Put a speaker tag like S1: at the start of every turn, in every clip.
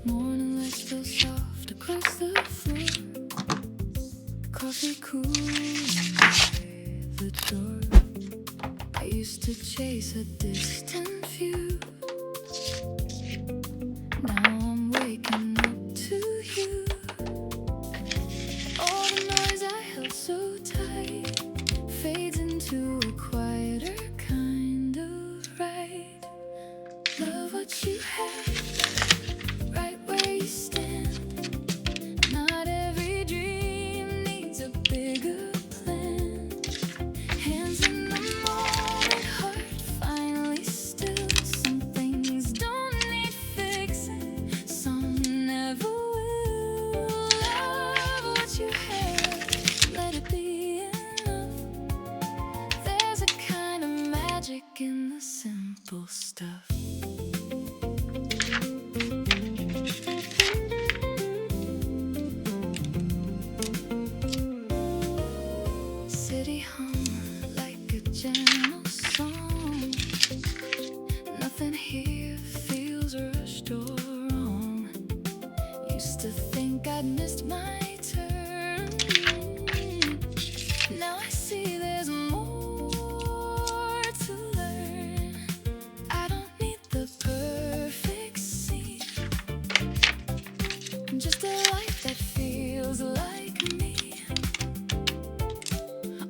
S1: Morning light still soft across the floor. Coffee cool by the door. I used to chase a distant view. Now I'm waking up to you. All the noise I held so tight fades into a quieter kind of right. Love what you have, right where you stand. Not every dream needs a bigger plan. Hands in the moment, heart finally still. Some things don't need fixing, some never will. Love what you have, let it be enough. There's a kind of magic in the simple stuff. City hum like a gentle song. Nothing here feels rushed or wrong. Used to think I'd missed my turn. Now I see there's more to learn. I don't need the perfect scene, just a life that feels like me.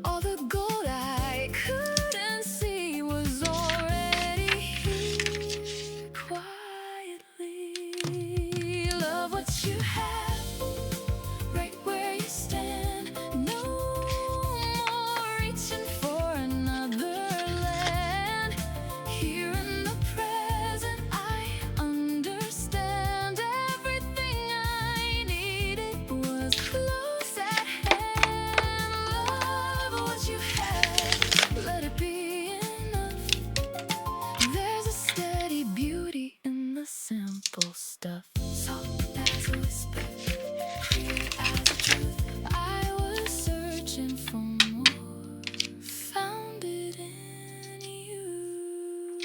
S1: All the gold I couldn't see was already here quietly. Love what you have, right where you stand. No more reaching for another land. Here in the present, I understand. Everything I needed was close at hand. Love what you have, let it be enough. There's a steady beauty in the simple stuff. Soft as a whisper, clear as a truth. I was searching for more, found it in you.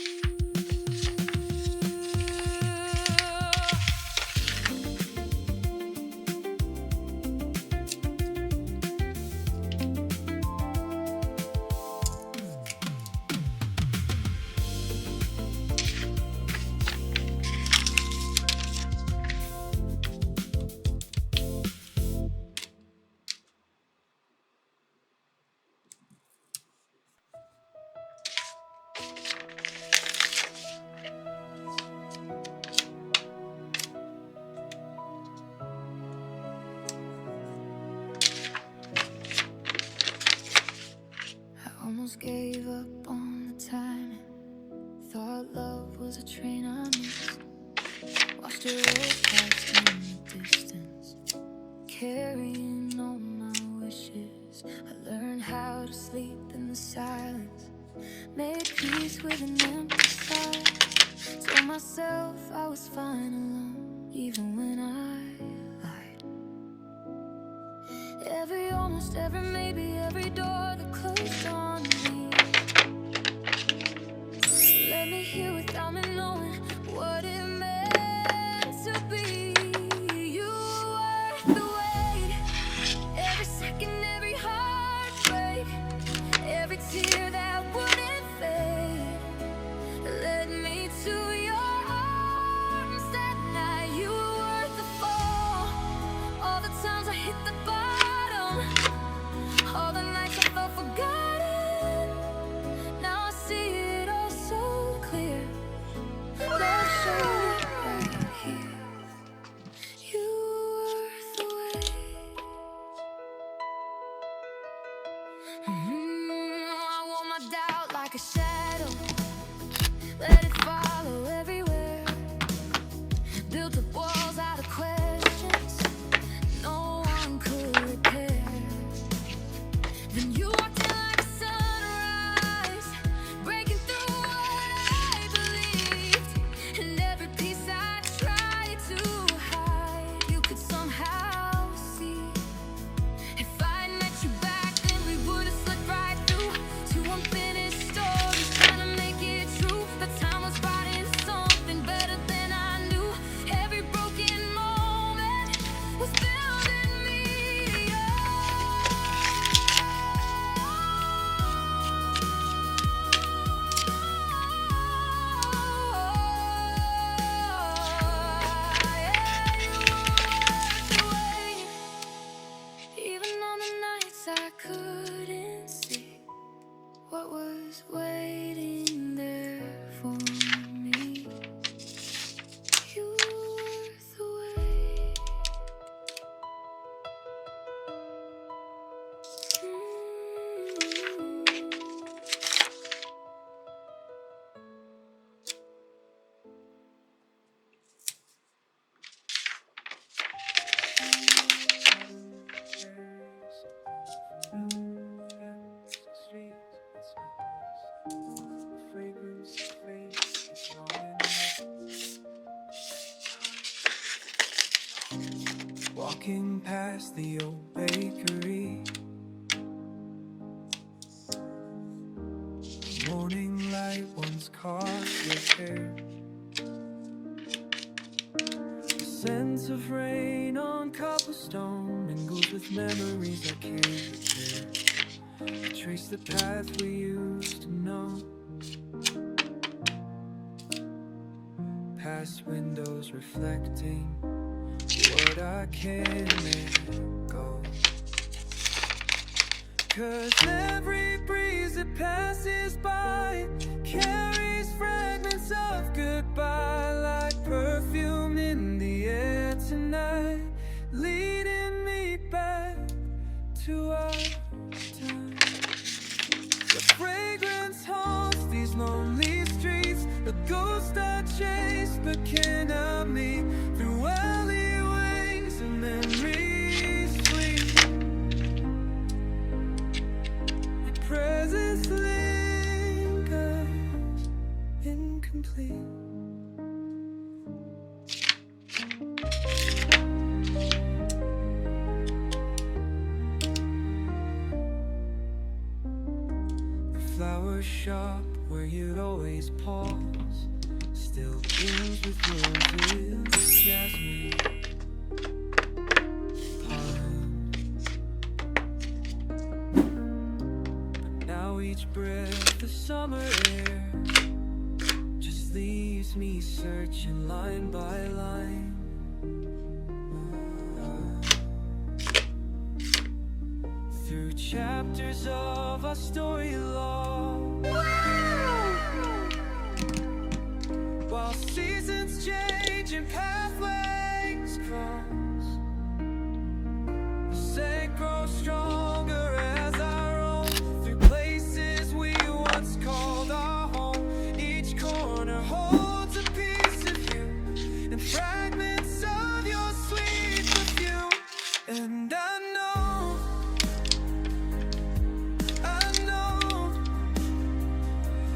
S1: I almost gave up on the timing. Thought love was a train I missed. Watched it roll past in the distance, carrying all my wishes. I learned how to sleep in the silence, made peace with an empty sight. Told myself I was fine alone, even when I lied. Almost every maybe, every door that closed on me. Let me hear without me knowing what it meant to be. You were the wait, every second, every heartbreak, every tear that wouldn't fade. Led me to your arms that night. You were worth the fall. All the times I hit the bottom, all the nights I felt forgotten. Now I see it all so clear. Love showed up right here. You were worth the wait. I wore my doubt like a shadow, let it follow everywhere. Built up walls out of questions no one could repair. Then you walked in like a sunrise, breaking through what I believed. And every piece I tried to hide, you could somehow see. If I'd met you back then, we would have slipped right through to unfinished stories, trying to make it true. The time was writing something better than I knew. Every broken
S2: walking past the old bakery. The morning light once caught your hair. The scent of rain on cobblestone mingles with memories I can't repair. Trace the path we used to know, past windows reflecting what I can't let go. 'Cause every breeze that passes by carries fragments of goodbye, like perfume in the air tonight, leading me back to our time. The fragrance haunts these lonely streets, a ghost I chase but cannot meet, through alleyways and memories sweet. Your presence lingers incomplete. Flower shop where you'd always pause still blooms with roses, jasmine, pollen. But now each breath of summer air just leaves me searching line by line. Through chapters of our story long, while seasons change and pathways cross, the scent grows stronger as I roam through places we once called our home. Each corner holds a piece of you and fragments of your sweet perfume. And I know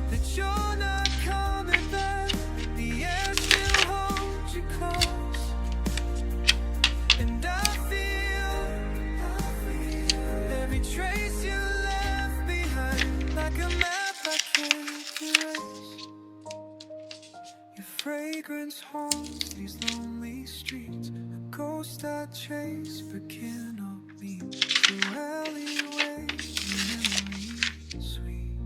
S2: that you're not coming back. The air still holds you close, and I feel every trace you left behind, like a map I can't erase. Your fragrance haunts these lonely streets, a ghost I chase but cannot meet, through alleyways and memories sweet.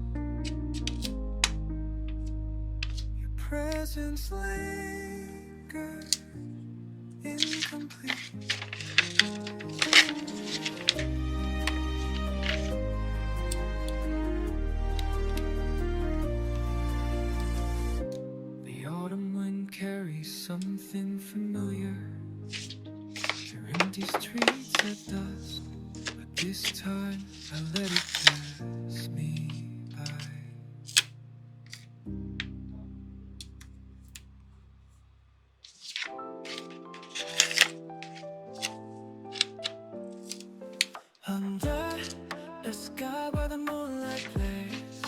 S2: Your presence lingers incomplete. The autumn wind carries something familiar through empty streets at dusk, but this time I let it pass me by. Under the sky where the moonlight plays,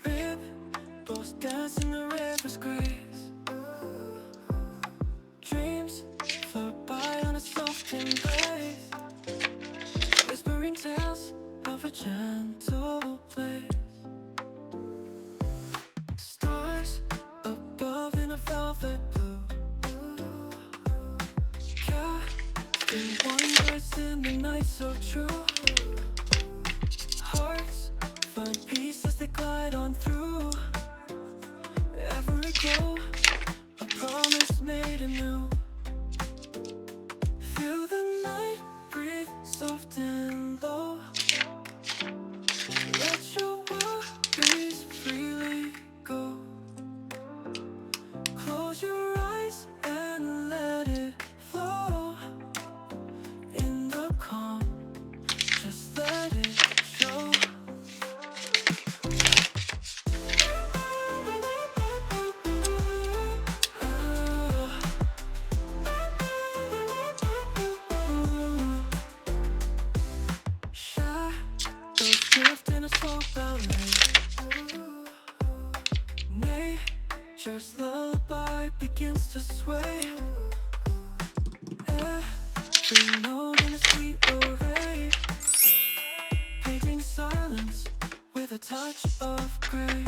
S2: ripples dance in the river's grace. Dreams float by on a soft embrace, whispering tales of a gentle place. Stars above in a velvet blue, casting wonders in the night so true. Hearts find peace as they glide on through. Every glow, a promise made anew. Feel the night breathe soft and low. Let your worries freely go. Close your eyes and let it flow. In the calm, just let it show. Shadows drift in a slow-bound lane. Nature's lullaby begins to sway. Free note in a sweet array, painting silence with a touch of gray.